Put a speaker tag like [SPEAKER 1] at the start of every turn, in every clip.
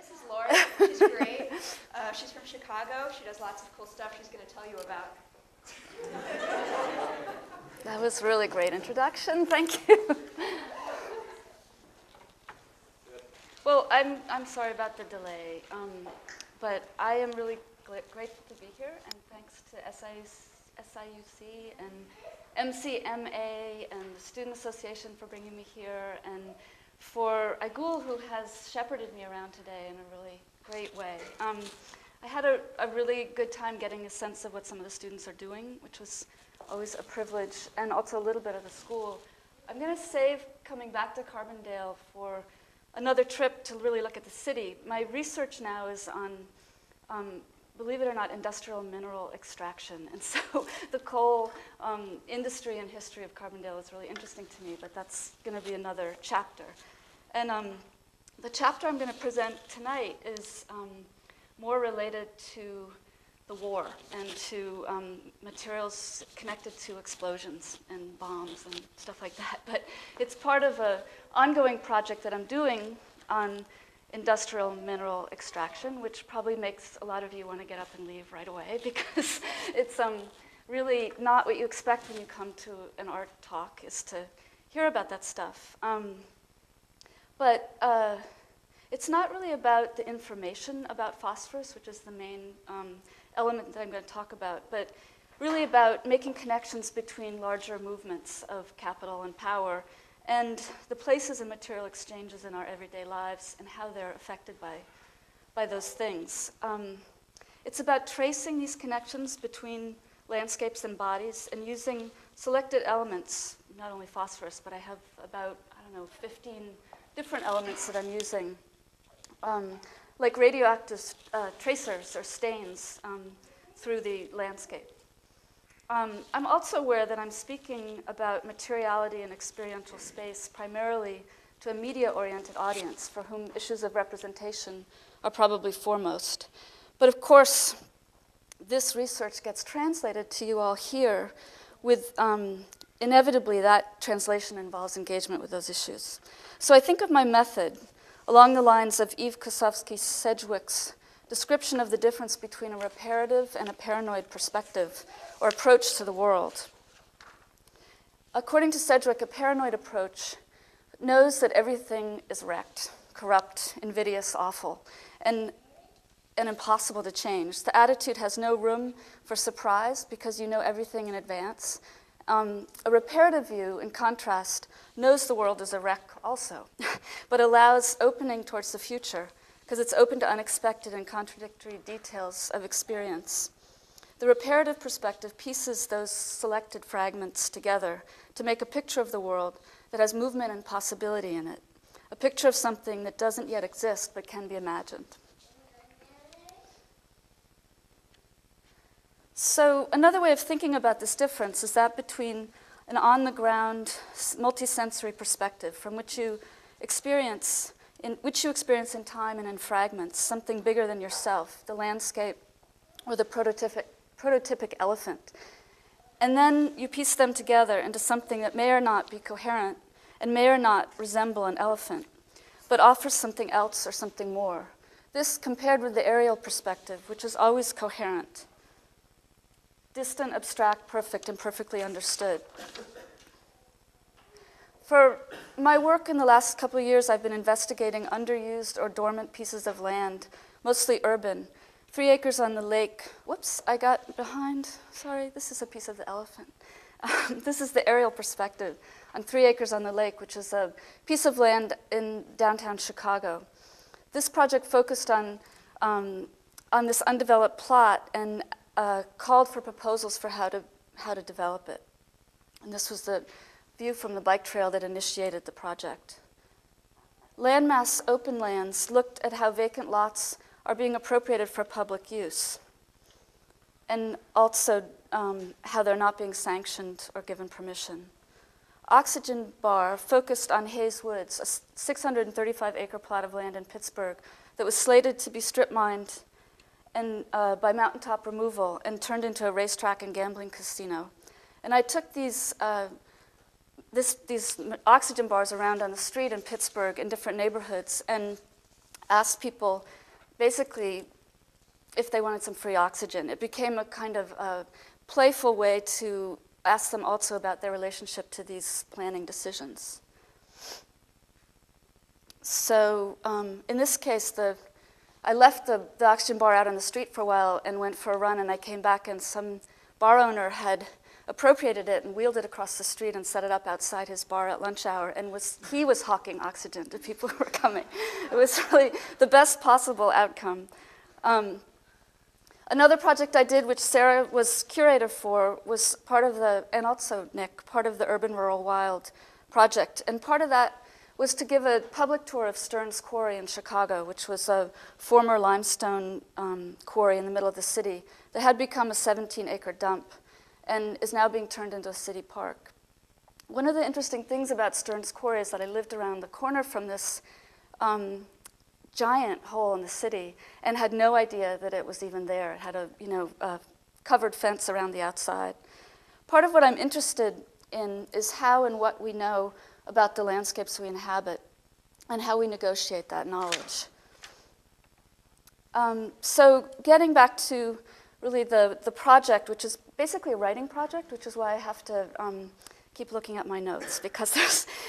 [SPEAKER 1] This is Laurie. She's great. She's from Chicago. She does lots of cool stuff she's going to tell you about.
[SPEAKER 2] That was a really great introduction. Thank you. Well, I'm sorry about the delay, but I am really grateful to be here, and thanks to SIUC and MCMA and the Student Association for bringing me here, and for Aigul, who has shepherded me around today in a really great way. I had a really good time getting a sense of what some of the students are doing, which was always a privilege, and also a little bit of the school. I'm going to save coming back to Carbondale for another trip to really look at the city. My research now is on, believe it or not, industrial mineral extraction. And so the coal industry and history of Carbondale is really interesting to me, but that's going to be another chapter. And the chapter I'm going to present tonight is more related to the war and to materials connected to explosions and bombs and stuff like that. But it's part of an ongoing project that I'm doing on industrial mineral extraction, which probably makes a lot of you want to get up and leave right away, because it's really not what you expect when you come to an art talk, is to hear about that stuff. But it's not really about the information about phosphorus, which is the main element that I'm going to talk about, but really about making connections between larger movements of capital and power and the places and material exchanges in our everyday lives and how they're affected by those things. It's about tracing these connections between landscapes and bodies and using selected elements, not only phosphorus, but I have about, 15 different elements that I'm using, like radioactive tracers or stains through the landscape. I'm also aware that I'm speaking about materiality and experiential space primarily to a media-oriented audience for whom issues of representation are probably foremost. But of course, this research gets translated to you all here with inevitably that translation involves engagement with those issues. So I think of my method along the lines of Eve Kosofsky-Sedgwick's description of the difference between a reparative and a paranoid perspective or approach to the world. According to Sedgwick, a paranoid approach knows that everything is wrecked, corrupt, invidious, awful, and impossible to change. The attitude has no room for surprise because you know everything in advance. A reparative view, in contrast, knows the world is a wreck also, but allows opening towards the future because it's open to unexpected and contradictory details of experience. The reparative perspective pieces those selected fragments together to make a picture of the world that has movement and possibility in it, a picture of something that doesn't yet exist but can be imagined. So another way of thinking about this difference is that between an on-the-ground, multisensory perspective from which you experience in time and in fragments, something bigger than yourself, the landscape or the prototypic elephant. And then you piece them together into something that may or not be coherent and may or not resemble an elephant, but offers something else or something more. This compared with the aerial perspective, which is always coherent, distant, abstract, perfect, and perfectly understood. For my work in the last couple of years, I've been investigating underused or dormant pieces of land, mostly urban. 3 acres on the lake. Whoops, I got behind. Sorry, this is a piece of the elephant. This is the aerial perspective on 3 acres on the lake, which is a piece of land in downtown Chicago. This project focused on this undeveloped plot and called for proposals for how to develop it. And this was the view from the bike trail that initiated the project. Landmass open lands looked at how vacant lots are being appropriated for public use, and also how they're not being sanctioned or given permission. Oxygen Bar focused on Hayes Woods, a 635-acre plot of land in Pittsburgh that was slated to be strip mined and by mountaintop removal and turned into a racetrack and gambling casino. And I took these oxygen bars around on the street in Pittsburgh in different neighborhoods and asked people basically if they wanted some free oxygen. It became a kind of playful way to ask them also about their relationship to these planning decisions. So in this case, I left the oxygen bar out on the street for a while and went for a run, and I came back, and some bar owner had appropriated it and wheeled it across the street and set it up outside his bar at lunch hour, and he was hawking oxygen to people who were coming. It was really the best possible outcome. Another project I did, which Sarah was curator for, was part of and also Nick, part of the Urban Rural Wild project. And part of that was to give a public tour of Stearns Quarry in Chicago, which was a former limestone quarry in the middle of the city that had become a 17-acre dump and is now being turned into a city park. One of the interesting things about Stearns Quarry is that I lived around the corner from this giant hole in the city and had no idea that it was even there. It had a covered fence around the outside. Part of what I'm interested in is how and what we know about the landscapes we inhabit and how we negotiate that knowledge. So getting back to really the project, which is basically a writing project, which is why I have to keep looking at my notes, because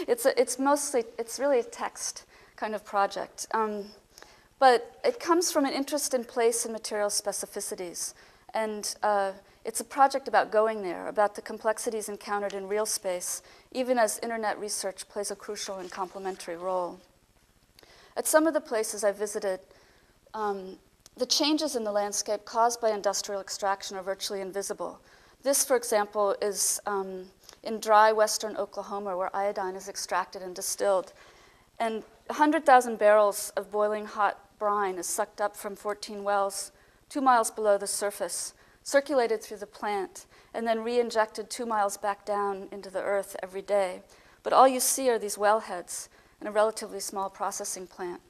[SPEAKER 2] it's really a text kind of project. But it comes from an interest in place and material specificities. And it's a project about going there, about the complexities encountered in real space, even as internet research plays a crucial and complementary role. At some of the places I visited, the changes in the landscape caused by industrial extraction are virtually invisible. This, for example, is in dry western Oklahoma, where iodine is extracted and distilled. And 100,000 barrels of boiling hot brine is sucked up from 14 wells 2 miles below the surface, circulated through the plant, and then re-injected 2 miles back down into the earth every day. But all you see are these wellheads and a relatively small processing plant.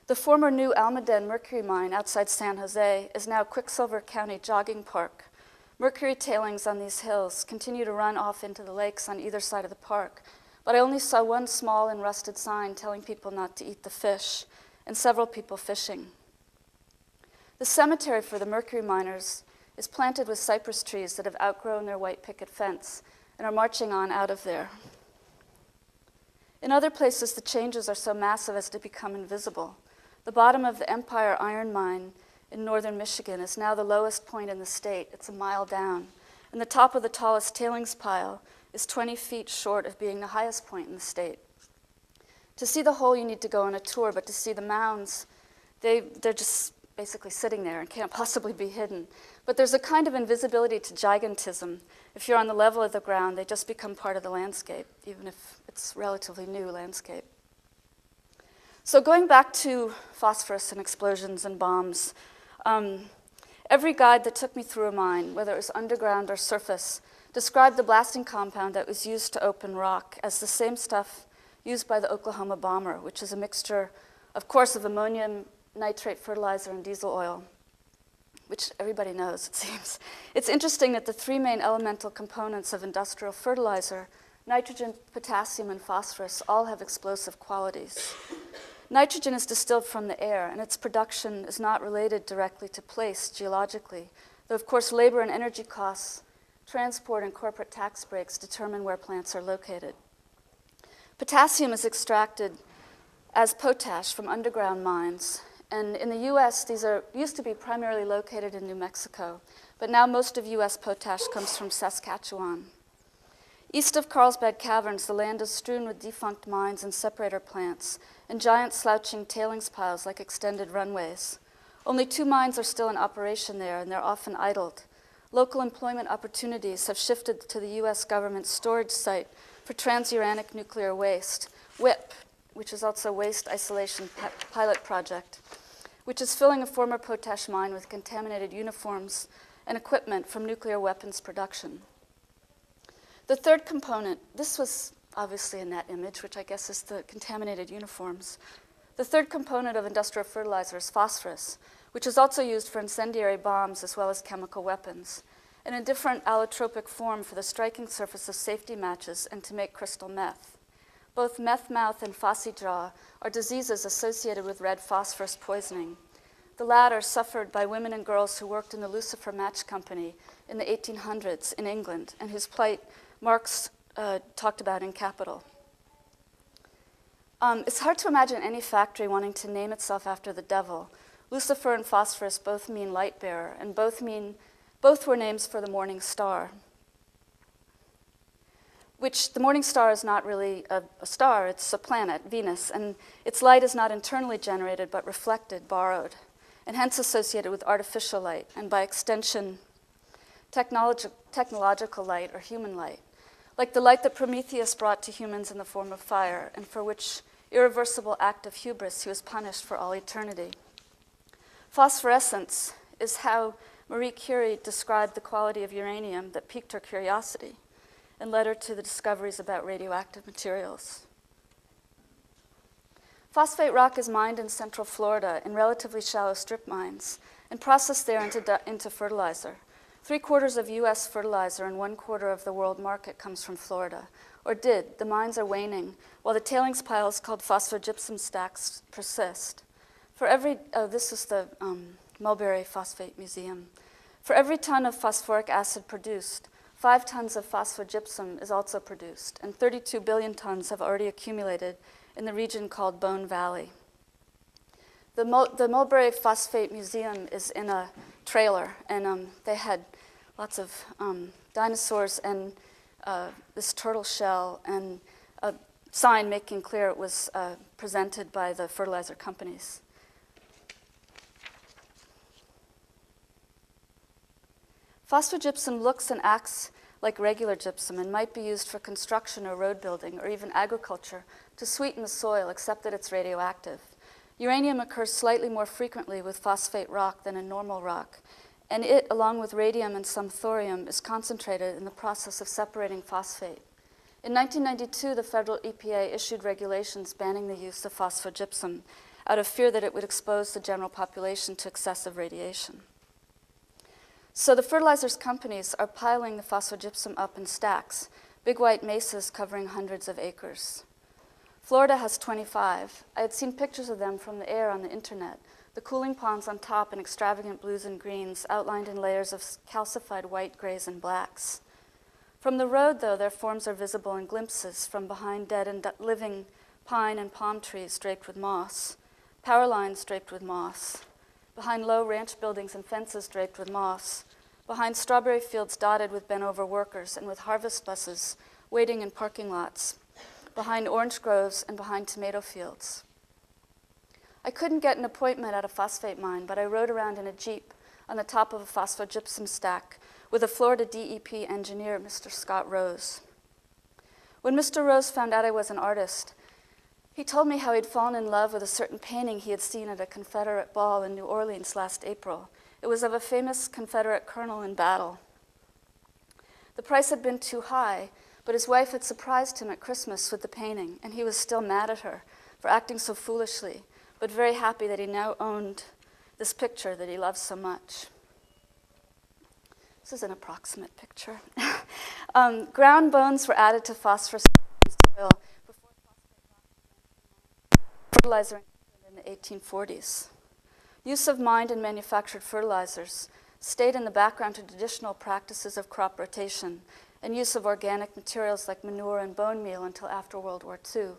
[SPEAKER 2] The former New Almaden mercury mine outside San Jose is now Quicksilver County Jogging Park. Mercury tailings on these hills continue to run off into the lakes on either side of the park, but I only saw one small and rusted sign telling people not to eat the fish, and several people fishing. The cemetery for the mercury miners is planted with cypress trees that have outgrown their white picket fence and are marching on out of there. In other places, the changes are so massive as to become invisible. The bottom of the Empire Iron Mine in northern Michigan is now the lowest point in the state. It's a mile down. And the top of the tallest tailings pile is 20 feet short of being the highest point in the state. To see the hole, you need to go on a tour, but to see the mounds, they're just basically sitting there and can't possibly be hidden. But there's a kind of invisibility to gigantism. If you're on the level of the ground, they just become part of the landscape, even if it's relatively new landscape. So going back to phosphorus and explosions and bombs, every guide that took me through a mine, whether it was underground or surface, described the blasting compound that was used to open rock as the same stuff used by the Oklahoma bomber, which is a mixture, of course, of ammonium nitrate fertilizer and diesel oil, which everybody knows, it seems. It's interesting that the three main elemental components of industrial fertilizer, nitrogen, potassium, and phosphorus, all have explosive qualities. Nitrogen is distilled from the air, and its production is not related directly to place geologically, though of course labor and energy costs, transport, and corporate tax breaks determine where plants are located. Potassium is extracted as potash from underground mines, and in the US, these used to be primarily located in New Mexico, but now most of US potash comes from Saskatchewan. East of Carlsbad Caverns, the land is strewn with defunct mines and separator plants, and giant slouching tailings piles like extended runways. Only 2 mines are still in operation there, and they're often idled. Local employment opportunities have shifted to the US government's storage site for transuranic nuclear waste, WIP, which is also Waste Isolation Pilot Project, which is filling a former potash mine with contaminated uniforms and equipment from nuclear weapons production. The third component, this was obviously a net image, which I guess is the contaminated uniforms. The third component of industrial fertilizer is phosphorus, which is also used for incendiary bombs as well as chemical weapons, and in different allotropic form for the striking surface of safety matches and to make crystal meth. Both meth mouth and phossy jaw are diseases associated with red phosphorus poisoning. The latter suffered by women and girls who worked in the Lucifer Match Company in the 1800s in England, and whose plight Marx talked about in Capital. It's hard to imagine any factory wanting to name itself after the devil. Lucifer and phosphorus both mean light bearer, and both were names for the morning star, which the morning star is not really a star, it's a planet, Venus, and its light is not internally generated but reflected, borrowed, and hence associated with artificial light, and by extension, technological light or human light, like the light that Prometheus brought to humans in the form of fire, and for which irreversible act of hubris he was punished for all eternity. Phosphorescence is how Marie Curie described the quality of uranium that piqued her curiosity and led her to the discoveries about radioactive materials. Phosphate rock is mined in central Florida in relatively shallow strip mines and processed there into fertilizer. 3/4 of U.S. fertilizer and 1/4 of the world market comes from Florida, or did. The mines are waning, while the tailings piles called phosphogypsum stacks persist. This is the Mulberry Phosphate Museum. For every ton of phosphoric acid produced, 5 tons of phosphogypsum is also produced, and 32 billion tons have already accumulated in the region called Bone Valley. The Mulberry Phosphate Museum is in a trailer, and they had lots of dinosaurs and this turtle shell and a sign making clear it was presented by the fertilizer companies. Phosphogypsum looks and acts like regular gypsum and might be used for construction or road building or even agriculture to sweeten the soil, except that it's radioactive. Uranium occurs slightly more frequently with phosphate rock than in normal rock, and it, along with radium and some thorium, is concentrated in the process of separating phosphate. In 1992, the federal EPA issued regulations banning the use of phosphogypsum out of fear that it would expose the general population to excessive radiation. So the fertilizers companies are piling the phosphogypsum up in stacks, big white mesas covering hundreds of acres. Florida has 25. I had seen pictures of them from the air on the internet, the cooling ponds on top in extravagant blues and greens outlined in layers of calcified white, grays, and blacks. From the road, though, their forms are visible in glimpses from behind dead and living pine and palm trees draped with moss, power lines draped with moss, behind low ranch buildings and fences draped with moss, behind strawberry fields dotted with bent-over workers and with harvest buses waiting in parking lots, behind orange groves and behind tomato fields. I couldn't get an appointment at a phosphate mine, but I rode around in a Jeep on the top of a phosphogypsum stack with a Florida DEP engineer, Mr. Scott Rose. When Mr. Rose found out I was an artist, he told me how he'd fallen in love with a certain painting he had seen at a Confederate ball in New Orleans last April. It was of a famous Confederate colonel in battle. The price had been too high, but his wife had surprised him at Christmas with the painting, and he was still mad at her for acting so foolishly, but very happy that he now owned this picture that he loved so much. This is an approximate picture. Ground bones were added to phosphorus soil before fertilizer in the 1840s. Use of mined and manufactured fertilizers stayed in the background to traditional practices of crop rotation and use of organic materials like manure and bone meal until after World War II.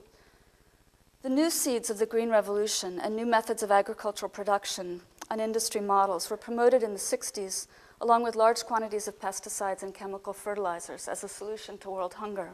[SPEAKER 2] The new seeds of the Green Revolution and new methods of agricultural production on industry models were promoted in the 60s along with large quantities of pesticides and chemical fertilizers as a solution to world hunger.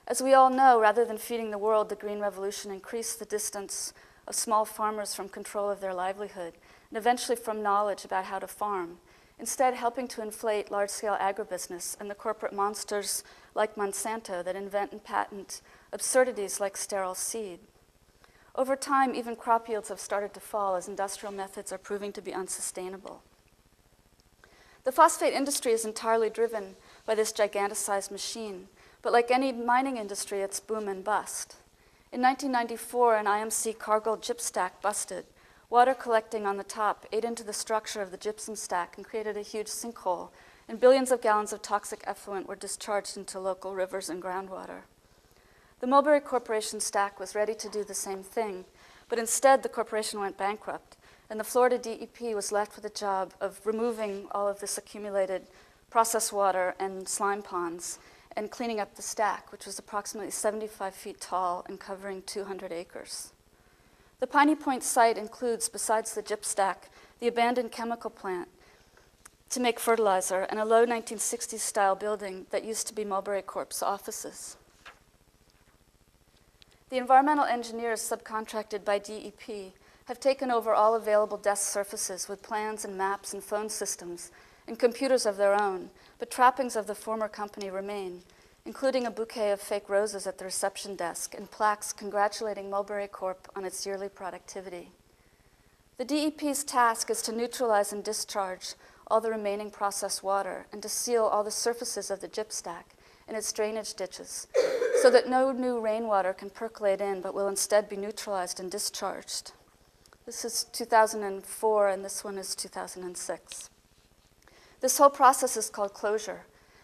[SPEAKER 2] As we all know, rather than feeding the world, the Green Revolution increased the distance of small farmers from control of their livelihood and eventually from knowledge about how to farm, instead helping to inflate large-scale agribusiness and the corporate monsters like Monsanto that invent and patent absurdities like sterile seed. Over time, even crop yields have started to fall as industrial methods are proving to be unsustainable. The phosphate industry is entirely driven by this giganticized machine, but like any mining industry, it's boom and bust. In 1994, an IMC Cargill gyp stack busted. Water collecting on the top ate into the structure of the gypsum stack and created a huge sinkhole, and billions of gallons of toxic effluent were discharged into local rivers and groundwater. The Mulberry Corporation stack was ready to do the same thing, but instead the corporation went bankrupt, and the Florida DEP was left with the job of removing all of this accumulated process water and slime ponds and cleaning up the stack, which was approximately 75 feet tall and covering 200 acres. The Piney Point site includes, besides the gyp stack, the abandoned chemical plant to make fertilizer and a low 1960s style building that used to be Mulberry Corp's offices. The environmental engineers subcontracted by DEP have taken over all available desk surfaces with plans and maps and phone systems and computers of their own, but trappings of the former company remain, including a bouquet of fake roses at the reception desk and plaques congratulating Mulberry Corp on its yearly productivity. The DEP's task is to neutralize and discharge all the remaining processed water and to seal all the surfaces of the gyp stack and its drainage ditches so that no new rainwater can percolate in but will instead be neutralized and discharged. This is 2004 and this one is 2006. This whole process is called closure.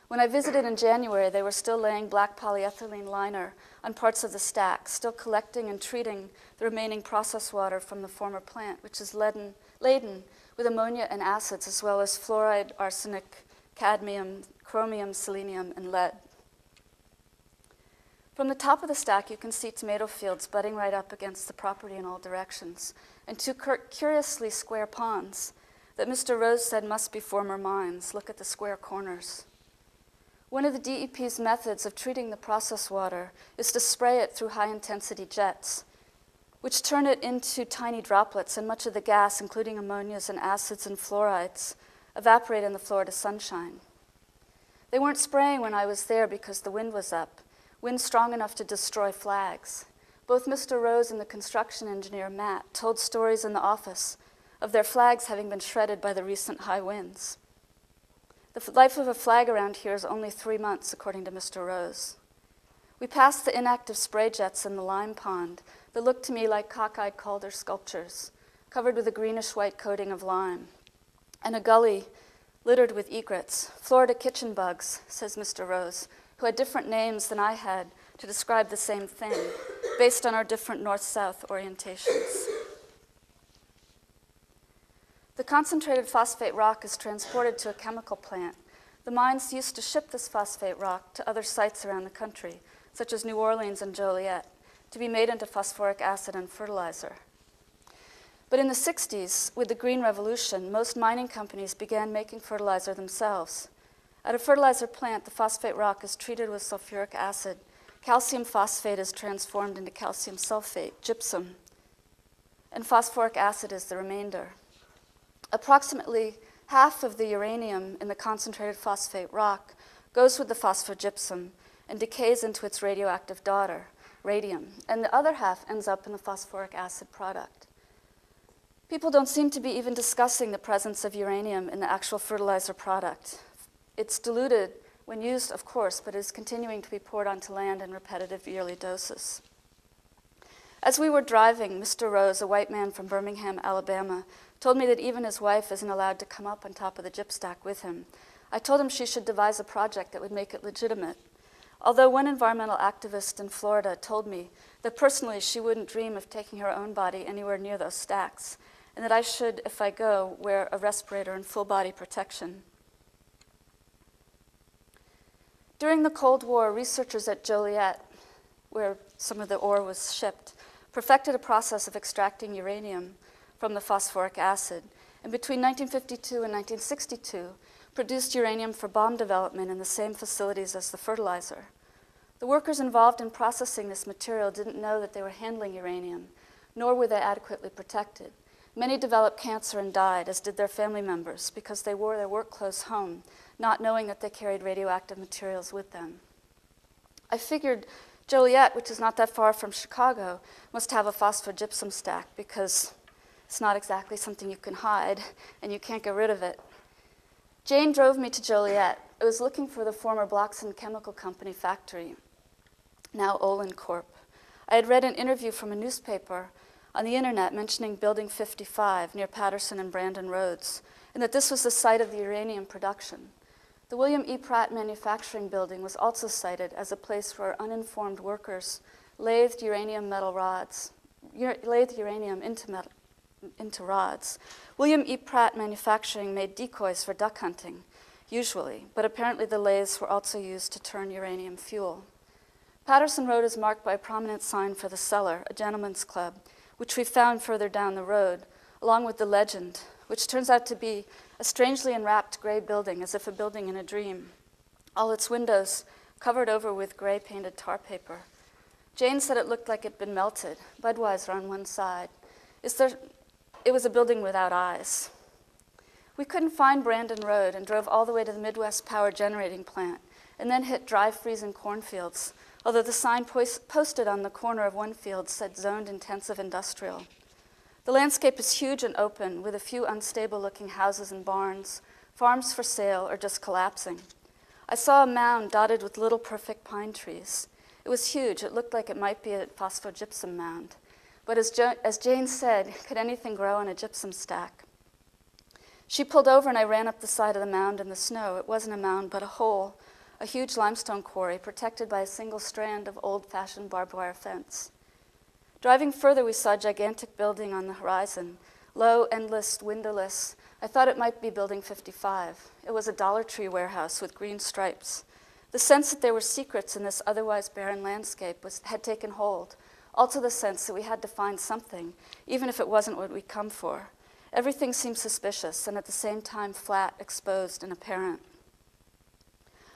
[SPEAKER 2] When I visited in January, they were still laying black polyethylene liner on parts of the stack, still collecting and treating the remaining process water from the former plant, which is laden with ammonia and acids, as well as fluoride, arsenic, cadmium, chromium, selenium, and lead. From the top of the stack, you can see tomato fields butting right up against the property in all directions, and two curiously square ponds that Mr. Rose said must be former mines. Look at the square corners. One of the DEP's methods of treating the process water is to spray it through high-intensity jets, which turn it into tiny droplets, and much of the gas, including ammonias and acids and fluorides, evaporate in the Florida sunshine. They weren't spraying when I was there because the wind was up, wind strong enough to destroy flags. Both Mr. Rose and the construction engineer, Matt, told stories in the office of their flags having been shredded by the recent high winds. The life of a flag around here is only 3 months, according to Mr. Rose. We passed the inactive spray jets in the lime pond that looked to me like cockeyed Calder sculptures, covered with a greenish-white coating of lime, and a gully littered with egrets, Florida kitchen bugs, says Mr. Rose, who had different names than I had to describe the same thing, based on our different north-south orientations. The concentrated phosphate rock is transported to a chemical plant. The mines used to ship this phosphate rock to other sites around the country, such as New Orleans and Joliet, to be made into phosphoric acid and fertilizer. But in the 60s, with the Green Revolution, most mining companies began making fertilizer themselves. At a fertilizer plant, the phosphate rock is treated with sulfuric acid. Calcium phosphate is transformed into calcium sulfate, gypsum, and phosphoric acid is the remainder. Approximately half of the uranium in the concentrated phosphate rock goes with the phosphogypsum and decays into its radioactive daughter, radium, and the other half ends up in the phosphoric acid product. People don't seem to be even discussing the presence of uranium in the actual fertilizer product. It's diluted when used, of course, but is continuing to be poured onto land in repetitive yearly doses. As we were driving, Mr. Rose, a white man from Birmingham, Alabama, told me that even his wife isn't allowed to come up on top of the gyp stack with him. I told him she should devise a project that would make it legitimate. Although one environmental activist in Florida told me that personally she wouldn't dream of taking her own body anywhere near those stacks, and that I should, if I go, wear a respirator and full body protection. During the Cold War, researchers at Joliet, where some of the ore was shipped, perfected a process of extracting uranium from the phosphoric acid, and between 1952 and 1962, produced uranium for bomb development in the same facilities as the fertilizer. The workers involved in processing this material didn't know that they were handling uranium, nor were they adequately protected. Many developed cancer and died, as did their family members, because they wore their work clothes home, not knowing that they carried radioactive materials with them. I figured Joliet, which is not that far from Chicago, must have a phosphogypsum stack because it's not exactly something you can hide, and you can't get rid of it. Jane drove me to Joliet. I was looking for the former Bloxham Chemical Company factory, now Olin Corp. I had read an interview from a newspaper on the internet mentioning Building 55 near Patterson and Brandon Roads, and that this was the site of the uranium production. The William E. Pratt Manufacturing Building was also cited as a place where uninformed workers lathed uranium into rods. William E. Pratt Manufacturing made decoys for duck hunting, usually, but apparently the lathes were also used to turn uranium fuel. Patterson Road is marked by a prominent sign for the Cellar, a gentleman's club, which we found further down the road, along with the legend, which turns out to be a strangely enwrapped gray building, as if a building in a dream. All its windows covered over with gray painted tar paper. Jane said it looked like it'd been melted, Budweiser on one side. It was a building without eyes. We couldn't find Brandon Road and drove all the way to the Midwest Power Generating Plant, and then hit dry freezing cornfields, although the sign posted on the corner of one field said zoned intensive industrial. The landscape is huge and open, with a few unstable-looking houses and barns, farms for sale or just collapsing. I saw a mound dotted with little perfect pine trees. It was huge. It looked like it might be a phosphogypsum mound. But as Jane said, could anything grow on a gypsum stack? She pulled over and I ran up the side of the mound in the snow. It wasn't a mound, but a hole, a huge limestone quarry protected by a single strand of old-fashioned barbed wire fence. Driving further, we saw a gigantic building on the horizon, low, endless, windowless. I thought it might be Building 55. It was a Dollar Tree warehouse with green stripes. The sense that there were secrets in this otherwise barren landscape had taken hold. Also the sense that we had to find something, even if it wasn't what we'd come for. Everything seemed suspicious and at the same time flat, exposed, and apparent.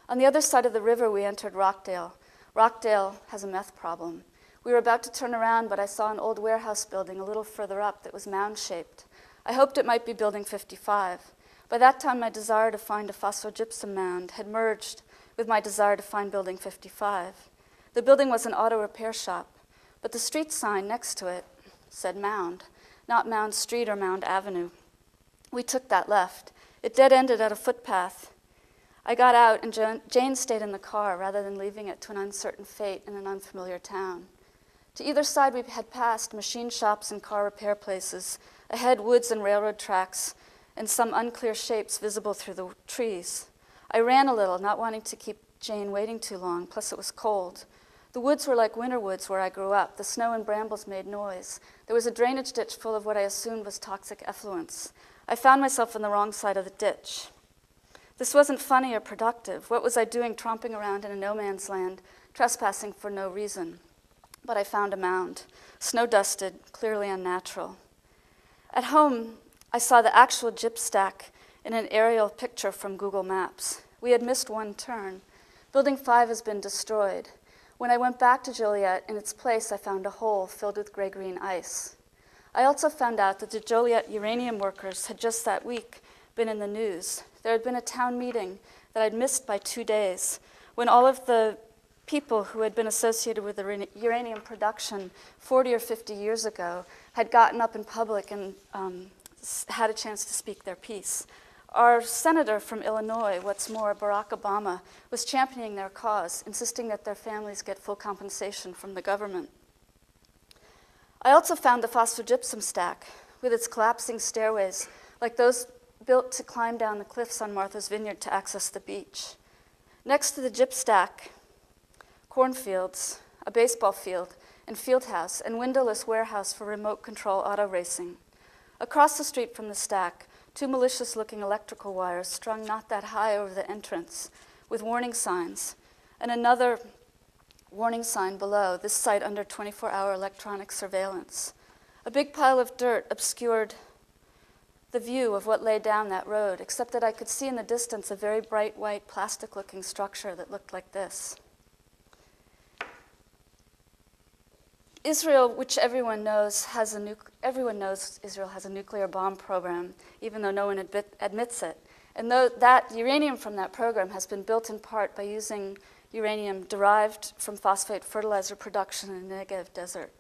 [SPEAKER 2] On the other side of the river, we entered Rockdale. Rockdale has a meth problem. We were about to turn around, but I saw an old warehouse building a little further up that was mound-shaped. I hoped it might be Building 55. By that time, my desire to find a phosphogypsum mound had merged with my desire to find Building 55. The building was an auto repair shop, but the street sign next to it said Mound, not Mound Street or Mound Avenue. We took that left. It dead-ended at a footpath. I got out, and Jane stayed in the car rather than leaving it to an uncertain fate in an unfamiliar town. To either side, we had passed machine shops and car repair places, ahead woods and railroad tracks, and some unclear shapes visible through the trees. I ran a little, not wanting to keep Jane waiting too long, plus it was cold. The woods were like winter woods where I grew up. The snow and brambles made noise. There was a drainage ditch full of what I assumed was toxic effluents. I found myself on the wrong side of the ditch. This wasn't funny or productive. What was I doing tromping around in a no man's land, trespassing for no reason? But I found a mound, snow-dusted, clearly unnatural. At home, I saw the actual gyp stack in an aerial picture from Google Maps. We had missed one turn. Building 5 has been destroyed. When I went back to Joliet, in its place, I found a hole filled with gray-green ice. I also found out that the Joliet uranium workers had just that week been in the news. There had been a town meeting that I'd missed by 2 days, when all of the people who had been associated with the uranium production 40 or 50 years ago had gotten up in public and had a chance to speak their piece. Our senator from Illinois, what's more, Barack Obama, was championing their cause, insisting that their families get full compensation from the government. I also found the phosphogypsum stack with its collapsing stairways, like those built to climb down the cliffs on Martha's Vineyard to access the beach. Next to the gyp stack, cornfields, a baseball field, and field house, and windowless warehouse for remote control auto racing. Across the street from the stack, 2 malicious-looking electrical wires strung not that high over the entrance with warning signs, and another warning sign below, this site under 24-hour electronic surveillance. A big pile of dirt obscured the view of what lay down that road, except that I could see in the distance a very bright white plastic-looking structure that looked like this. Israel, which everyone knows Israel has a nuclear bomb program, even though no one admits it. And though that uranium from that program has been built in part by using uranium derived from phosphate fertilizer production in the Negev desert.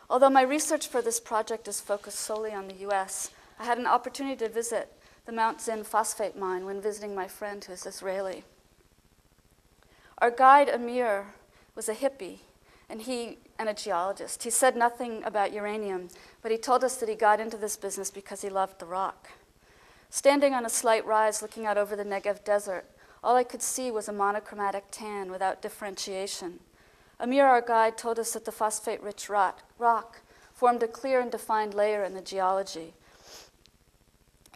[SPEAKER 2] Although my research for this project is focused solely on the US, I had an opportunity to visit the Mount Zin phosphate mine when visiting my friend who's Israeli. Our guide, Amir, was a hippie, and a geologist. He said nothing about uranium, but he told us that he got into this business because he loved the rock. Standing on a slight rise looking out over the Negev desert, all I could see was a monochromatic tan without differentiation. Amir, our guide, told us that the phosphate-rich rock formed a clear and defined layer in the geology.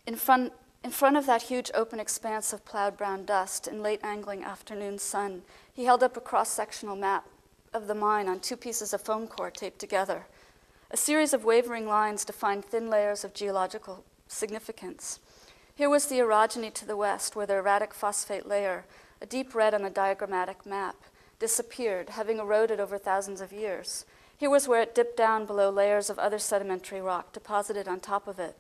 [SPEAKER 2] In front of that huge open expanse of plowed brown dust in late angling afternoon sun, he held up a cross-sectional map of the mine on 2 pieces of foam core taped together. A series of wavering lines defined thin layers of geological significance. Here was the orogeny to the west, where the erratic phosphate layer, a deep red on the diagrammatic map, disappeared, having eroded over thousands of years. Here was where it dipped down below layers of other sedimentary rock deposited on top of it.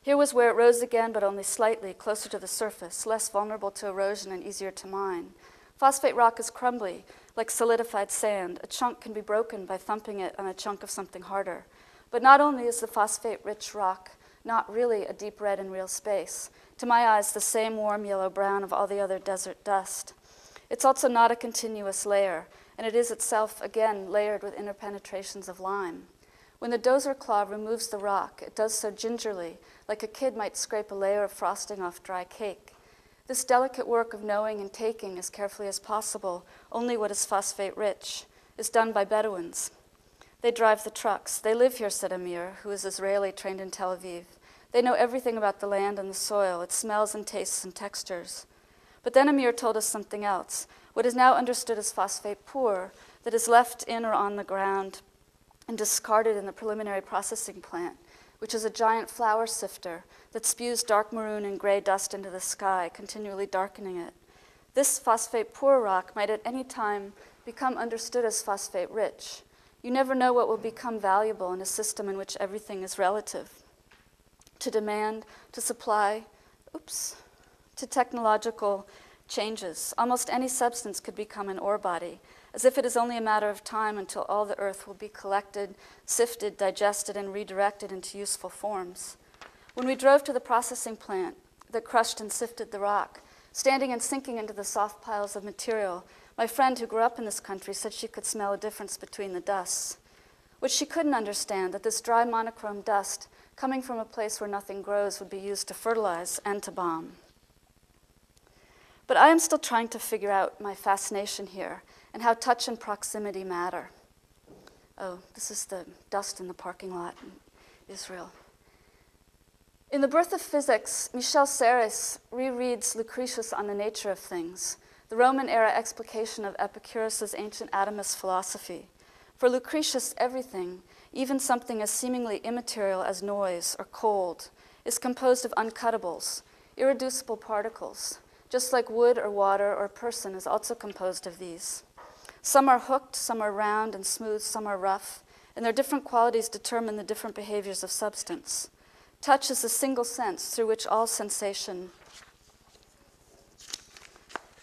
[SPEAKER 2] Here was where it rose again, but only slightly, closer to the surface, less vulnerable to erosion and easier to mine. Phosphate rock is crumbly, like solidified sand. A chunk can be broken by thumping it on a chunk of something harder. But not only is the phosphate-rich rock not really a deep red in real space, to my eyes the same warm yellow-brown of all the other desert dust. It's also not a continuous layer, and it is itself, again, layered with interpenetrations of lime. When the dozer claw removes the rock, it does so gingerly, like a kid might scrape a layer of frosting off dry cake. This delicate work of knowing and taking as carefully as possible only what is phosphate-rich is done by Bedouins. They drive the trucks. They live here, said Amir, who is Israeli, trained in Tel Aviv. They know everything about the land and the soil, its smells and tastes and textures. But then Amir told us something else, what is now understood as phosphate poor, that is left in or on the ground and discarded in the preliminary processing plant, which is a giant flour sifter that spews dark maroon and gray dust into the sky, continually darkening it. This phosphate-poor rock might at any time become understood as phosphate-rich. You never know what will become valuable in a system in which everything is relative. To demand, to supply, to technological changes. Almost any substance could become an ore body, as if it is only a matter of time until all the earth will be collected, sifted, digested, and redirected into useful forms. When we drove to the processing plant that crushed and sifted the rock, standing and sinking into the soft piles of material, my friend who grew up in this country said she could smell a difference between the dusts. What she couldn't understand, that this dry monochrome dust, coming from a place where nothing grows, would be used to fertilize and to bomb. But I am still trying to figure out my fascination here and how touch and proximity matter. Oh, this is the dust in the parking lot in Israel. In The Birth of Physics, Michel Serres rereads Lucretius on the nature of things, the Roman-era explication of Epicurus's ancient atomist philosophy. For Lucretius, everything, even something as seemingly immaterial as noise or cold, is composed of uncuttables, irreducible particles, just like wood or water or a person is also composed of these. Some are hooked, some are round and smooth, some are rough, and their different qualities determine the different behaviors of substance. Touch is the single sense through which all sensation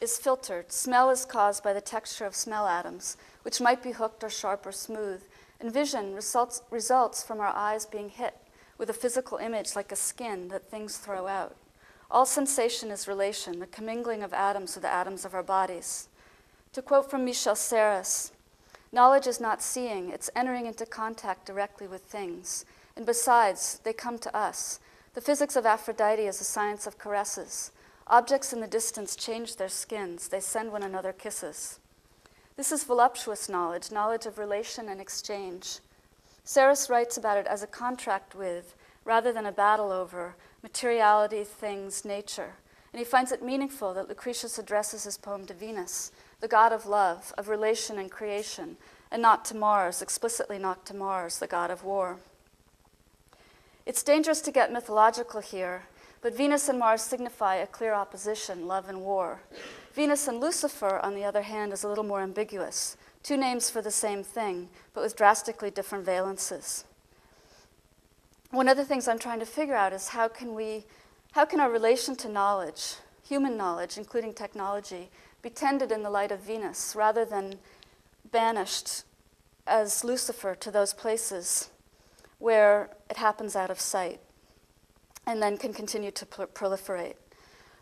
[SPEAKER 2] is filtered. Smell is caused by the texture of smell atoms, which might be hooked or sharp or smooth, and vision results from our eyes being hit with a physical image like a skin that things throw out. All sensation is relation, the commingling of atoms with the atoms of our bodies. To quote from Michel Serres, knowledge is not seeing, it's entering into contact directly with things. And besides, they come to us. The physics of Aphrodite is a science of caresses. Objects in the distance change their skins. They send one another kisses. This is voluptuous knowledge, knowledge of relation and exchange. Serres writes about it as a contract with, rather than a battle over, materiality, things, nature. And he finds it meaningful that Lucretius addresses his poem to Venus, the god of love, of relation and creation, and not to Mars, explicitly not to Mars, the god of war. It's dangerous to get mythological here, but Venus and Mars signify a clear opposition, love and war. Venus and Lucifer, on the other hand, is a little more ambiguous. Two names for the same thing, but with drastically different valences. One of the things I'm trying to figure out is how can our relation to knowledge, human knowledge, including technology, be tended in the light of Venus rather than banished as Lucifer to those places where it happens out of sight and then can continue to proliferate.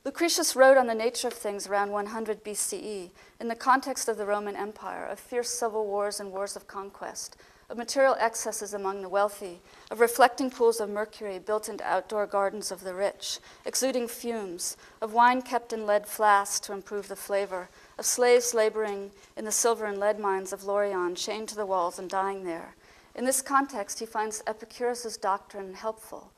[SPEAKER 2] Lucretius wrote on the nature of things around 100 BCE in the context of the Roman Empire, of fierce civil wars and wars of conquest, of material excesses among the wealthy, of reflecting pools of mercury built into outdoor gardens of the rich, exuding fumes, of wine kept in lead flasks to improve the flavor, of slaves laboring in the silver and lead mines of Laurie, chained to the walls and dying there. In this context, he finds Epicurus' doctrine helpful,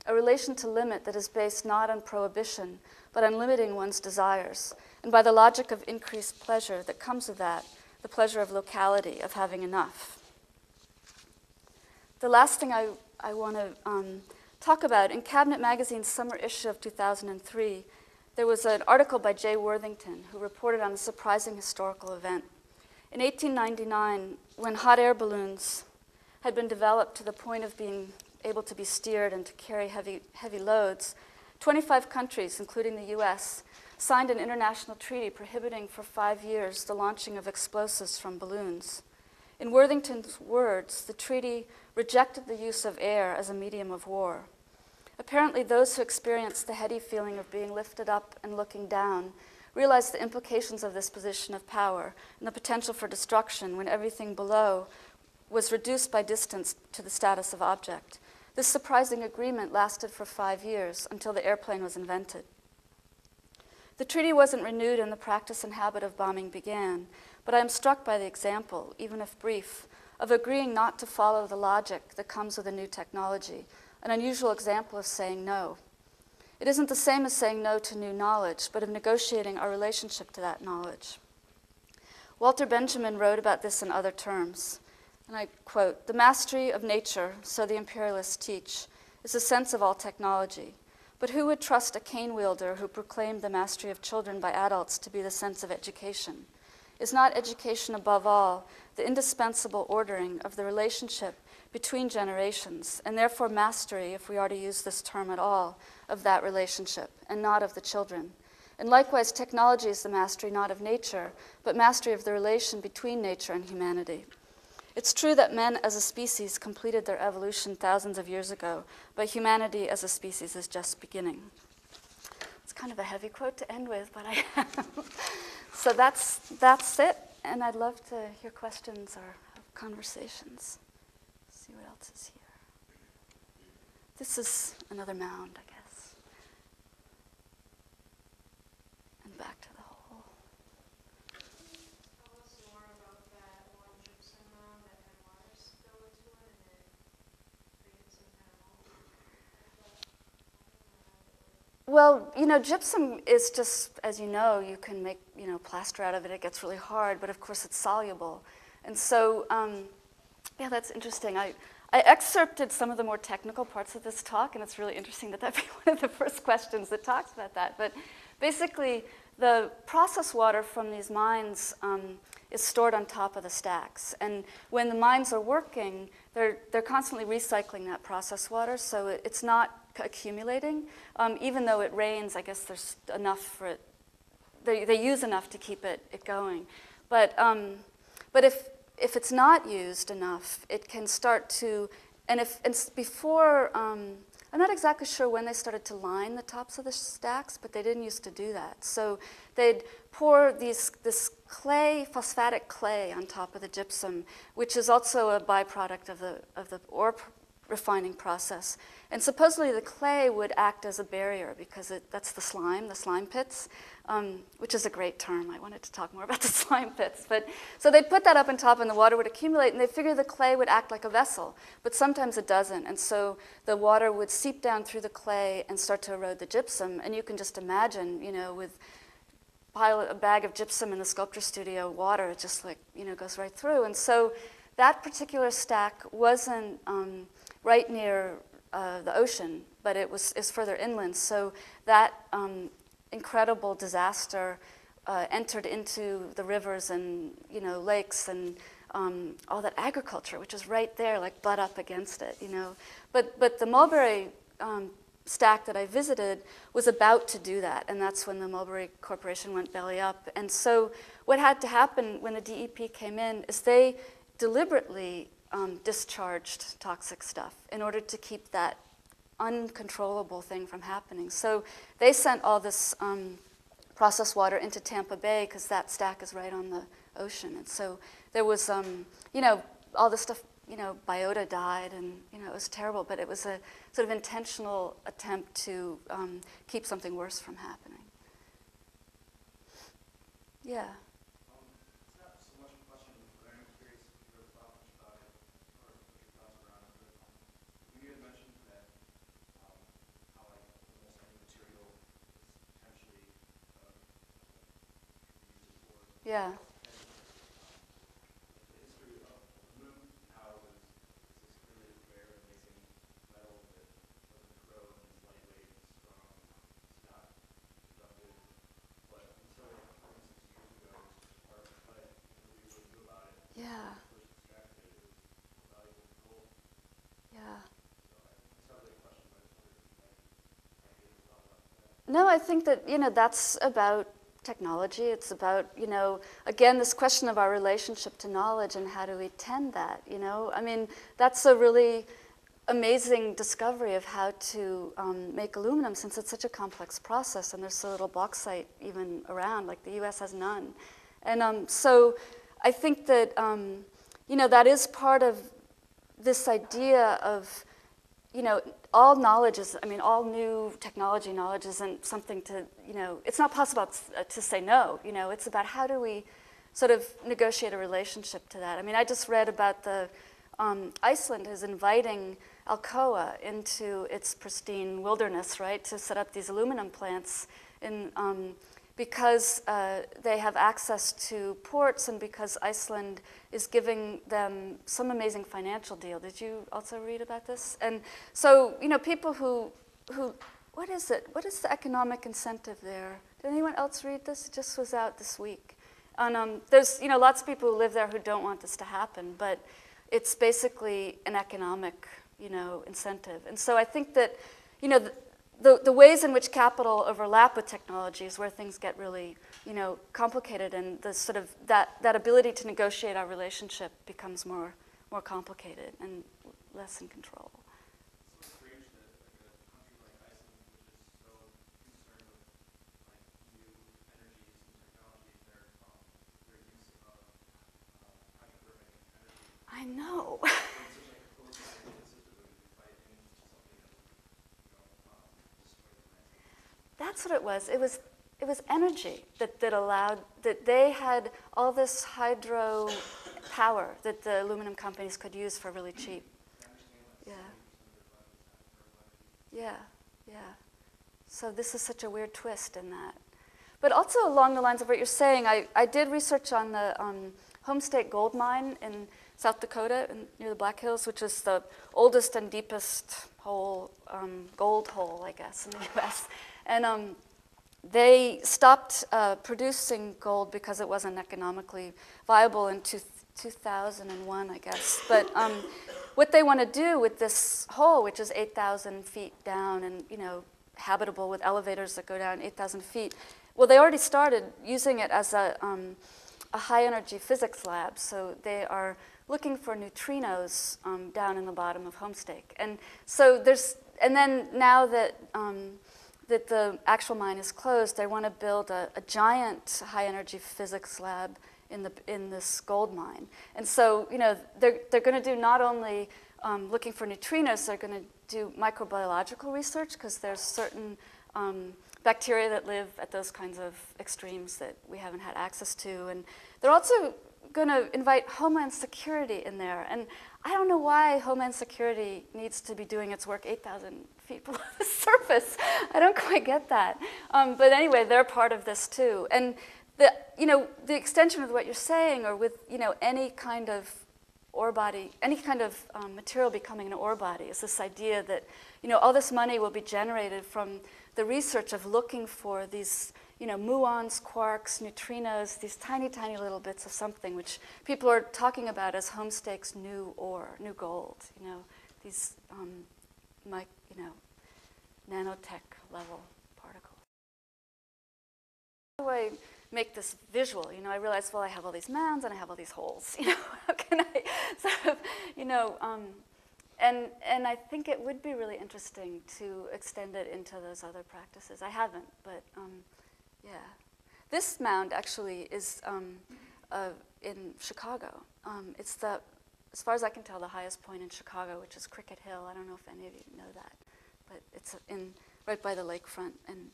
[SPEAKER 2] a relation to limit that is based not on prohibition, but on limiting one's desires, and by the logic of increased pleasure that comes of that, the pleasure of locality, of having enough. The last thing I want to talk about, in Cabinet Magazine's summer issue of 2003, there was an article by Jay Worthington who reported on a surprising historical event. In 1899, when hot air balloons had been developed to the point of being able to be steered and to carry heavy loads, 25 countries, including the US, signed an international treaty prohibiting for 5 years the launching of explosives from balloons. In Worthington's words, the treaty rejected the use of air as a medium of war. Apparently, those who experienced the heady feeling of being lifted up and looking down realized the implications of this position of power and the potential for destruction when everything below was reduced by distance to the status of object. This surprising agreement lasted for 5 years until the airplane was invented. The treaty wasn't renewed and the practice and habit of bombing began, but I am struck by the example, even if brief, of agreeing not to follow the logic that comes with a new technology, an unusual example of saying no. It isn't the same as saying no to new knowledge, but of negotiating our relationship to that knowledge. Walter Benjamin wrote about this in other terms, and I quote, "The mastery of nature, so the imperialists teach, is the sense of all technology. But who would trust a cane wielder who proclaimed the mastery of children by adults to be the sense of education? Is not education above all the indispensable ordering of the relationship between generations, and therefore mastery, if we are to use this term at all, of that relationship, and not of the children? And likewise, technology is the mastery not of nature, but mastery of the relation between nature and humanity. It's true that men as a species completed their evolution thousands of years ago, but humanity as a species is just beginning." It's kind of a heavy quote to end with, but I So that's it, and I'd love to hear questions or have conversations. See what else is here. This is another mound, I guess. And back to the hole.
[SPEAKER 3] Tell us more about that one gypsum mound that had water spill into it and then created some kind of mold.
[SPEAKER 2] Well, gypsum is just, as you know, you can make, plaster out of it. It gets really hard, but of course it's soluble. And so, yeah, that's interesting. I excerpted some of the more technical parts of this talk, and it's really interesting that that'd be one of the first questions that talks about that. But basically, the process water from these mines is stored on top of the stacks. And when the mines are working, they're constantly recycling that process water, so it's not accumulating. Even though it rains, I guess there's enough for it. They use enough to keep it going. But if it's not used enough, it can start to, and before, I'm not exactly sure when they started to line the tops of the stacks, but they didn't used to do that. So they'd pour this clay, phosphatic clay on top of the gypsum, which is also a byproduct of the ore refining process. And supposedly the clay would act as a barrier because that's the slime pits, which is a great term. I wanted to talk more about the slime pits. So they'd put that up on top and the water would accumulate, and they figured the clay would act like a vessel, but sometimes it doesn't. And so the water would seep down through the clay and start to erode the gypsum. And you can just imagine, with a bag of gypsum in the sculpture studio, water, it just goes right through. And so that particular stack wasn't right near the ocean, but is further inland. So that incredible disaster entered into the rivers and lakes and all that agriculture, which is right there, like butt up against it. But the Mulberry stack that I visited was about to do that, and that's when the Mulberry Corporation went belly up. And so what had to happen when the DEP came in is they deliberately discharged toxic stuff in order to keep that uncontrollable thing from happening. So they sent all this processed water into Tampa Bay because that stack is right on the ocean. And so there was, all this stuff, biota died, and it was terrible. But it was a sort of intentional attempt to keep something worse from happening. Yeah.
[SPEAKER 4] It's not so much a question, but I'm curious if you ever thought much about it, or what your thoughts were on it. But when you had mentioned that how like almost any material is potentially used for.
[SPEAKER 2] Yeah.
[SPEAKER 4] The history of aluminum, how it's extremely rare and amazing metal that doesn't corrode and is lightweight and strong. It's not conductive, but until 26 years ago, part of what we really knew about it.
[SPEAKER 2] Yeah.
[SPEAKER 4] When we first extracted it, it was more valuable than gold.
[SPEAKER 2] Yeah.
[SPEAKER 4] So it's not really a question, but I just wondered if you might get your thought about that.
[SPEAKER 2] No, I think that, that's about technology. It's about, again, this question of our relationship to knowledge and how do we tend that, I mean, that's a really amazing discovery of how to make aluminum, since it's such a complex process and there's so little bauxite even around, like the US has none. And so I think that, that is part of this idea of, all knowledge is, all new technology knowledge isn't something to, it's not possible to say no. It's about how do we sort of negotiate a relationship to that. I mean, I just read about the, Iceland is inviting Alcoa into its pristine wilderness, right, to set up these aluminum plants in, because they have access to ports and because Iceland is giving them some amazing financial deal. Did you also read about this? And so, people who, what is it? What is the economic incentive there? Did anyone else read this? It just was out this week. And there's, lots of people who live there who don't want this to happen, but it's basically an economic, incentive. And so I think that, the ways in which capital overlap with technology is where things get really, complicated, and the sort of that ability to negotiate our relationship becomes more complicated and less in control.
[SPEAKER 4] It's so strange that like a country like Iceland, which is so concerned with like new energies and technology, their use of hydrothermic energy.
[SPEAKER 2] I know.
[SPEAKER 4] It's such like a close system that we could fight into something that would, destroy the planet.
[SPEAKER 2] That's what it was. It was energy that allowed, that they had all this hydro power that the aluminum companies could use for really cheap. Yeah. Yeah, yeah. So this is such a weird twist in that. But also along the lines of what you're saying, I did research on the Homestake gold mine in South Dakota near the Black Hills, which is the oldest and deepest hole, gold hole, I guess, in the US. And they stopped producing gold because it wasn't economically viable in 2001, I guess. But what they want to do with this hole, which is 8,000 feet down and habitable with elevators that go down 8,000 feet, well, they already started using it as a high-energy physics lab. So they are looking for neutrinos down in the bottom of Homestake. And so and then now that that the actual mine is closed, they want to build a giant high-energy physics lab in this gold mine. And so, they're going to do not only looking for neutrinos, they're going to do microbiological research, because there's certain bacteria that live at those kinds of extremes that we haven't had access to. And they're also going to invite Homeland Security in there. And I don't know why Homeland Security needs to be doing its work 8,000 feet below the surface. I don't quite get that. But anyway, they're part of this too. And the extension of what you're saying, or with any kind of ore body, any kind of material becoming an ore body, is this idea that all this money will be generated from the research of looking for these muons, quarks, neutrinos, these tiny, tiny little bits of something, which people are talking about as Homestake's new ore, new gold. These nanotech level particles. How do I make this visual? I realized, well, I have all these mounds and I have all these holes. How can I sort of, and I think it would be really interesting to extend it into those other practices. I haven't, but yeah. This mound actually is in Chicago. It's the as far as I can tell, the highest point in Chicago, which is Cricket Hill. I don't know if any of you know that, but it's right by the lakefront, and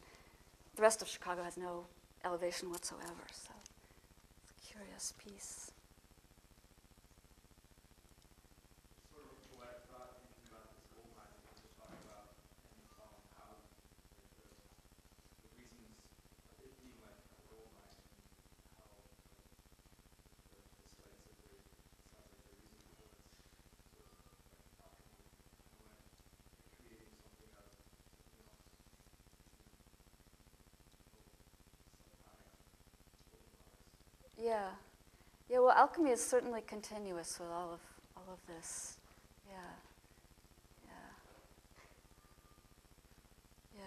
[SPEAKER 2] the rest of Chicago has no elevation whatsoever, so it's a curious piece.
[SPEAKER 4] Sort of a poetic thought thinking about this gold mine that we just talked about, and how the reasons of it being like a gold mine, and how the sites that they're, sounds like they're using for its sort of like alchemy, and when creating something out of something else,
[SPEAKER 2] Yeah. Yeah, well, alchemy is certainly continuous with all of this. Yeah. Yeah. Yeah.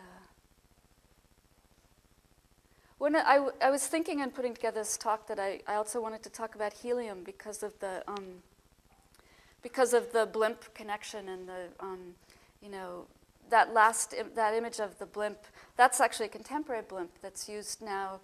[SPEAKER 2] When I was thinking and putting together this talk that I also wanted to talk about helium because of the blimp connection and the that image of the blimp. That's actually a contemporary blimp that's used now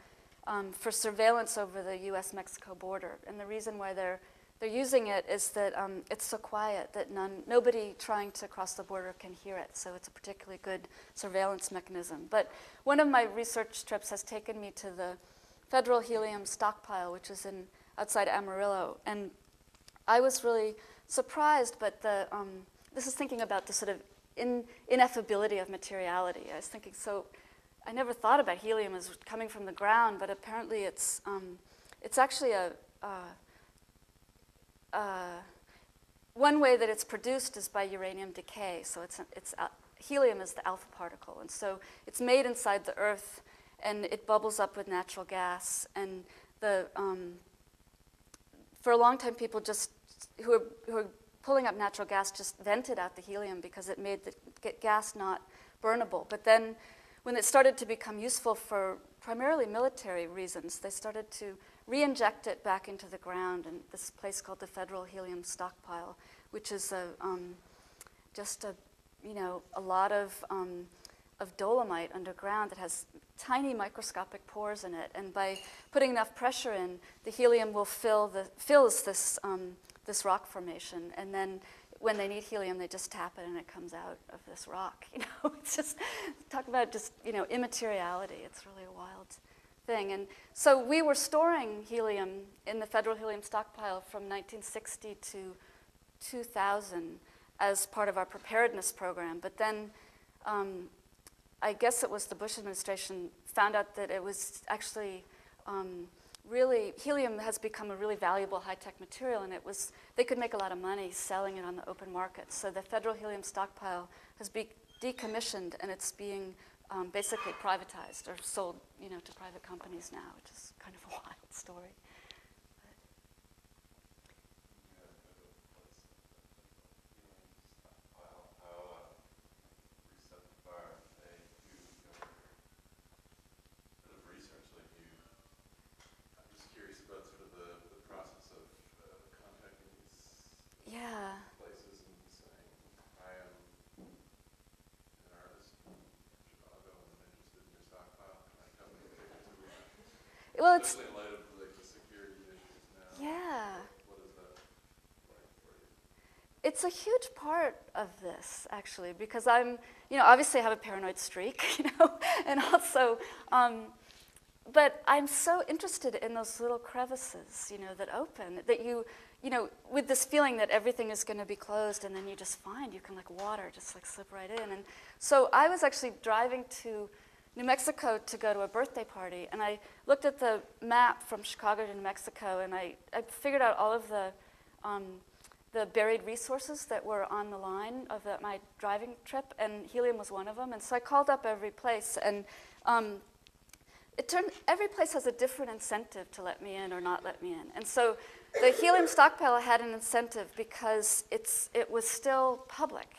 [SPEAKER 2] for surveillance over the U.S.-Mexico border. And the reason why they're using it is that it's so quiet that nobody trying to cross the border can hear it. So it's a particularly good surveillance mechanism. But one of my research trips has taken me to the federal helium stockpile, which is outside Amarillo. And I was really surprised, but this is thinking about the sort of ineffability of materiality. I was thinking, so I never thought about helium as coming from the ground, but apparently it's actually one way that it's produced is by uranium decay. So helium is the alpha particle, and so it's made inside the Earth, and it bubbles up with natural gas. And for a long time, people who are pulling up natural gas just vented out the helium because it made the gas not burnable. But then, when it started to become useful for primarily military reasons, they started to re-inject it back into the ground in this place called the Federal Helium Stockpile, which is a lot of dolomite underground that has tiny microscopic pores in it, and by putting enough pressure in, the helium will fills this rock formation, and then when they need helium, they just tap it and it comes out of this rock. It's just, talk about just, immateriality. It's really a wild thing. And so we were storing helium in the Federal Helium Stockpile from 1960 to 2000 as part of our preparedness program. But then I guess it was the Bush administration found out that it was actually helium has become a really valuable high-tech material, and they could make a lot of money selling it on the open market. So the Federal Helium Stockpile has been decommissioned, and it's being basically privatized or sold, to private companies now, which is kind of a wild story. Yeah.
[SPEAKER 5] Places and saying, I am an artist in Chicago and I'm interested in your stockpile. Can I come and take a tour?
[SPEAKER 2] Well,
[SPEAKER 5] especially in light of the security issues now.
[SPEAKER 2] Yeah.
[SPEAKER 5] What is that like for you?
[SPEAKER 2] It's a huge part of this, actually, because I'm, obviously I have a paranoid streak, and also, but I'm so interested in those little crevices, that open, that with this feeling that everything is going to be closed, and then you just find you can, water just slip right in. And so I was actually driving to New Mexico to go to a birthday party, and I looked at the map from Chicago to New Mexico, and I figured out all of the buried resources that were on the line of my driving trip, and helium was one of them. And so I called up every place, and it turned every place has a different incentive to let me in or not let me in. And so the helium stockpile had an incentive because it was still public,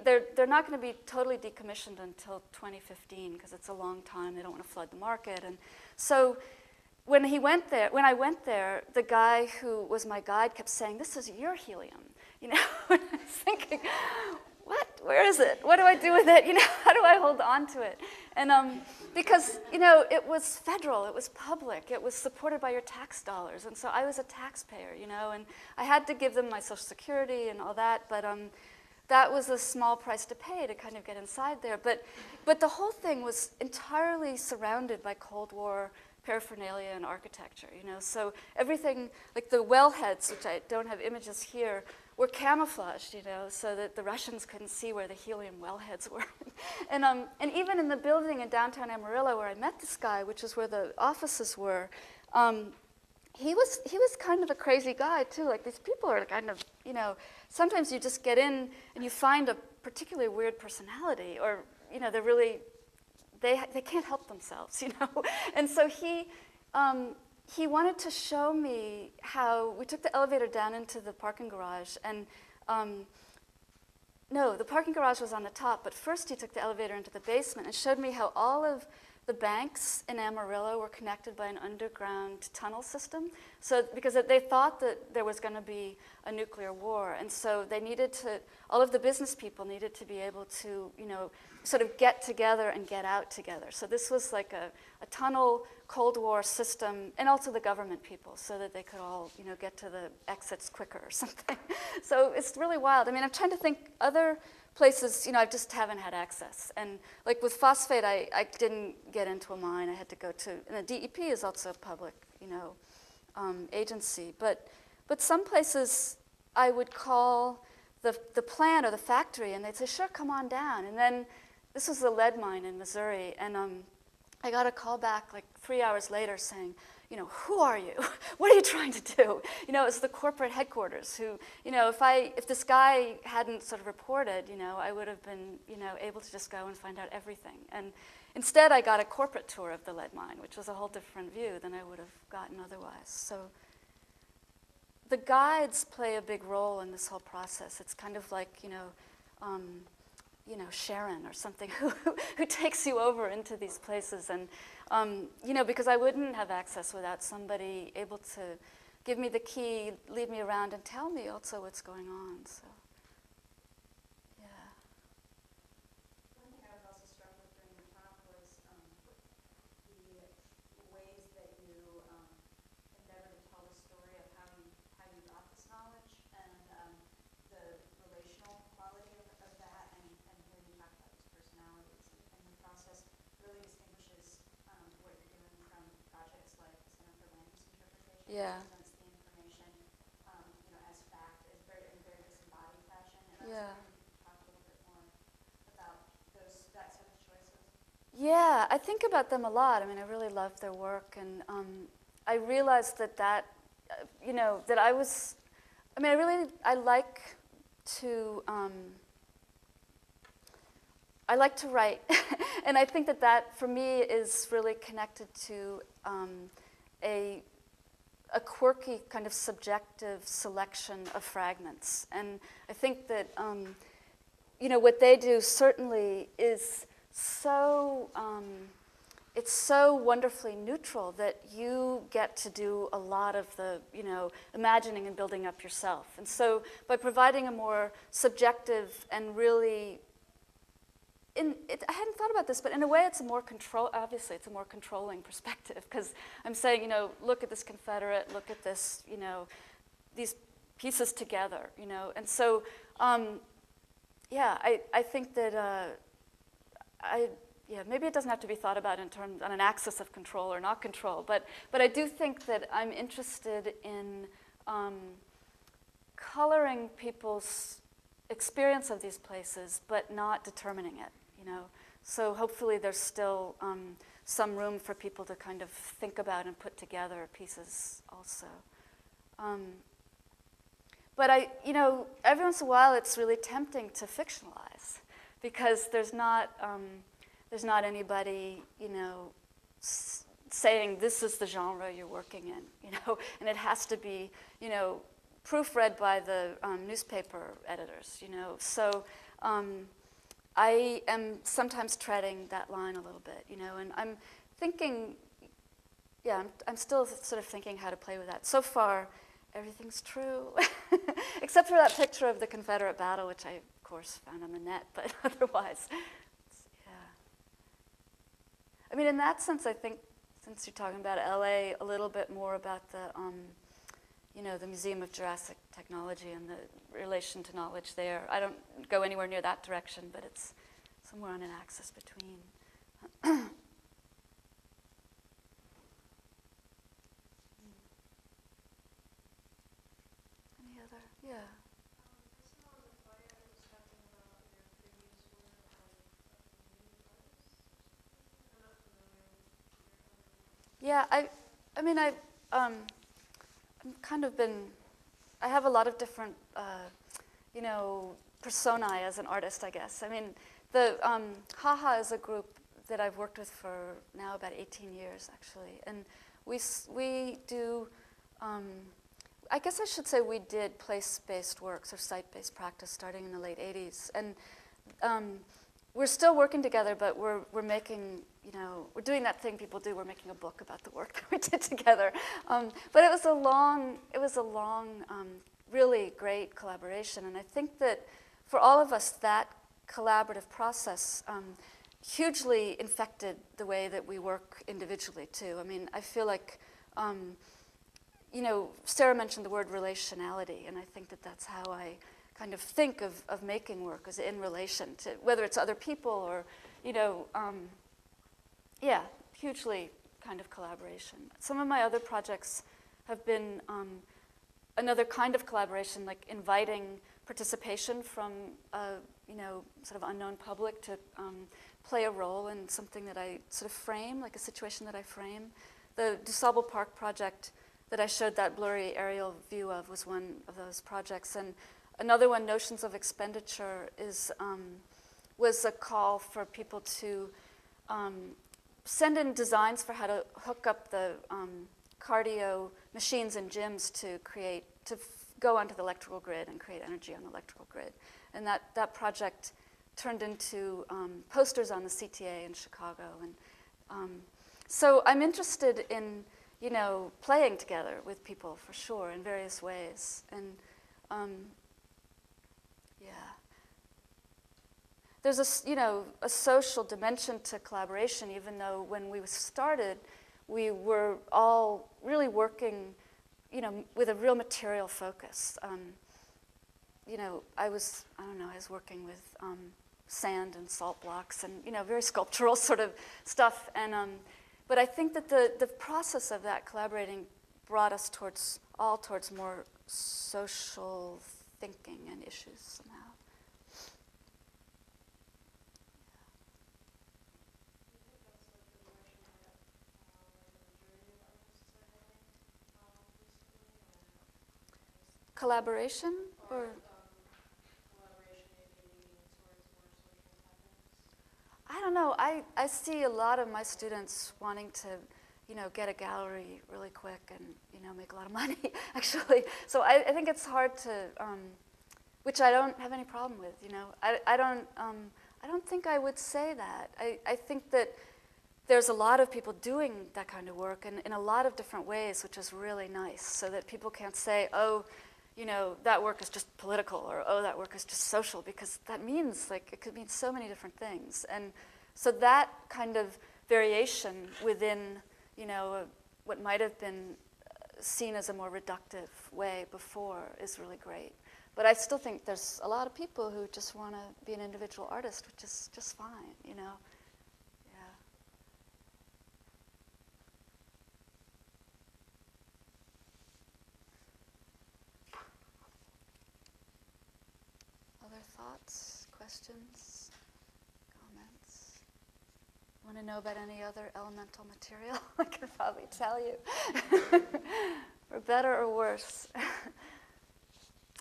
[SPEAKER 2] they're not going to be totally decommissioned until 2015 because it's a long time. They don't want to flood the market. And so when I went there, the guy who was my guide kept saying, "This is your helium," And I was thinking, what? Where is it? What do I do with it? How do I hold on to it? And because, it was federal, it was public, it was supported by your tax dollars. And so I was a taxpayer, and I had to give them my Social Security and all that, but that was a small price to pay to kind of get inside there. But the whole thing was entirely surrounded by Cold War paraphernalia and architecture, So everything, like the wellheads, which I don't have images here, were camouflaged, so that the Russians couldn't see where the helium wellheads were. and even in the building in downtown Amarillo where I met this guy, which is where the offices were, he was kind of a crazy guy too. Like these people are kind of, sometimes you just get in and you find a particularly weird personality, or they're really, they can't help themselves, And so he wanted to show me how we took the elevator down into the parking garage, and no, the parking garage was on the top, but first he took the elevator into the basement and showed me how all of the banks in Amarillo were connected by an underground tunnel system. So, because they thought that there was going to be a nuclear war, and so they needed to, all of the business people needed to be able to, sort of get together and get out together. So this was like a tunnel Cold War system, and also the government people, so that they could all, get to the exits quicker or something. So it's really wild. I mean, I'm trying to think other places, I just haven't had access. And like with Phosphate, I didn't get into a mine. I had to go to, and the DEP is also a public, agency. But some places I would call the plant or the factory, and they'd say, sure, come on down. And then this was a lead mine in Missouri, and I got a call back like 3 hours later saying, who are you? What are you trying to do? It's the corporate headquarters who, if this guy hadn't sort of reported, I would have been, able to just go and find out everything. And instead, I got a corporate tour of the lead mine, which was a whole different view than I would have gotten otherwise. So the guides play a big role in this whole process. It's kind of like, Sharon or something who takes you over into these places. And, because I wouldn't have access without somebody able to give me the key, lead me around, and tell me also what's going on. So, yeah.
[SPEAKER 1] One thing I was also struck with during the talk was the ways that you endeavor to tell the story of how you got this knowledge, and the relational quality of that, and hearing you talk about these personalities and the process really distinguishes what you're doing from projects like the Center for Land Use Interpretation.
[SPEAKER 2] Yeah.
[SPEAKER 1] That presents the information, as fact, in very disembodied fashion. And
[SPEAKER 2] Yeah.
[SPEAKER 1] I was wondering if you could talk a little bit more about that set of choices.
[SPEAKER 2] Yeah, I think about them a lot. I mean, I really love their work, and I realized that that I was, I like to write, and I think that for me is really connected to a quirky kind of subjective selection of fragments. And I think that what they do certainly is so it's so wonderfully neutral that you get to do a lot of the imagining and building up yourself. And so by providing a more subjective and really I hadn't thought about this, but in a way it's a more obviously it's a more controlling perspective, because I'm saying, look at this Confederate, look at this, these pieces together, And so, I think that, maybe it doesn't have to be thought about in terms on an axis of control or not control, but I do think that I'm interested in coloring people's experience of these places, but not determining it, So hopefully there's still some room for people to kind of think about and put together pieces also. But every once in a while it's really tempting to fictionalize, because there's not anybody, saying this is the genre you're working in, and it has to be, proofread by the newspaper editors, So I am sometimes treading that line a little bit, and I'm thinking, I'm still sort of thinking how to play with that. So far, everything's true, except for that picture of the Confederate battle, which I course, found on the net, but otherwise, yeah. I mean, in that sense, I think, since you're talking about LA, a little bit more about the, the Museum of Jurassic Technology and the relation to knowledge there. I don't go anywhere near that direction, but it's somewhere on an axis between. Any other? Yeah.
[SPEAKER 3] I saw on the flyer that was talking about your previous work on new artists or something. I'm not familiar with your other work.
[SPEAKER 2] Yeah, I mean, I'm kind of been, I have a lot of different, personae as an artist, I guess. I mean, the Haha is a group that I've worked with for now about 18 years, actually. And we do, I guess I should say we did place-based works or site-based practice starting in the late 80s. And we're still working together, but we're making, we're doing that thing people do. We're making a book about the work that we did together. But it was a long, really great collaboration. And I think that for all of us, that collaborative process hugely infected the way that we work individually, too. I mean, I feel like, Sarah mentioned the word relationality, and I think that that's how I kind of think of making work, is in relation to, whether it's other people or, hugely kind of collaboration. Some of my other projects have been another kind of collaboration, like inviting participation from sort of unknown public to play a role in something that I sort of frame, like a situation that I frame. The DuSable Park project that I showed that blurry aerial view of was one of those projects. And another one, Notions of Expenditure, was a call for people to send in designs for how to hook up the cardio machines in gyms to go onto the electrical grid and create energy on the electrical grid. And that project turned into posters on the CTA in Chicago. And so I'm interested in, playing together with people for sure in various ways. And there's a social dimension to collaboration, even though when we started, we were all really working, with a real material focus. I was working with sand and salt blocks and, very sculptural sort of stuff. And but I think that the process of that collaborating brought us towards more social thinking and issues somehow. Collaboration or
[SPEAKER 3] collaboration maybe leading towards more social topics?
[SPEAKER 2] I don't know. I see a lot of my students wanting to, get a gallery really quick and, make a lot of money, actually. So I think it's hard to, which I don't have any problem with, I don't think I would say that. I think that there's a lot of people doing that kind of work and in a lot of different ways, which is really nice, so that people can't say, oh, that work is just political, or oh, that work is just social, because that means, it could mean so many different things. And so that kind of variation within, what might have been seen as a more reductive way before is really great. But I still think there's a lot of people who just want to be an individual artist, which is just fine, Yeah. Other thoughts, questions, comments? Want to know about any other elemental material? I could probably tell you. For better or worse.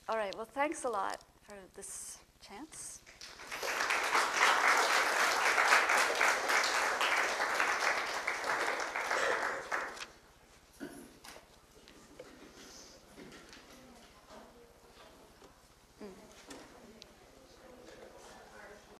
[SPEAKER 2] All right, well, thanks a lot for this chance.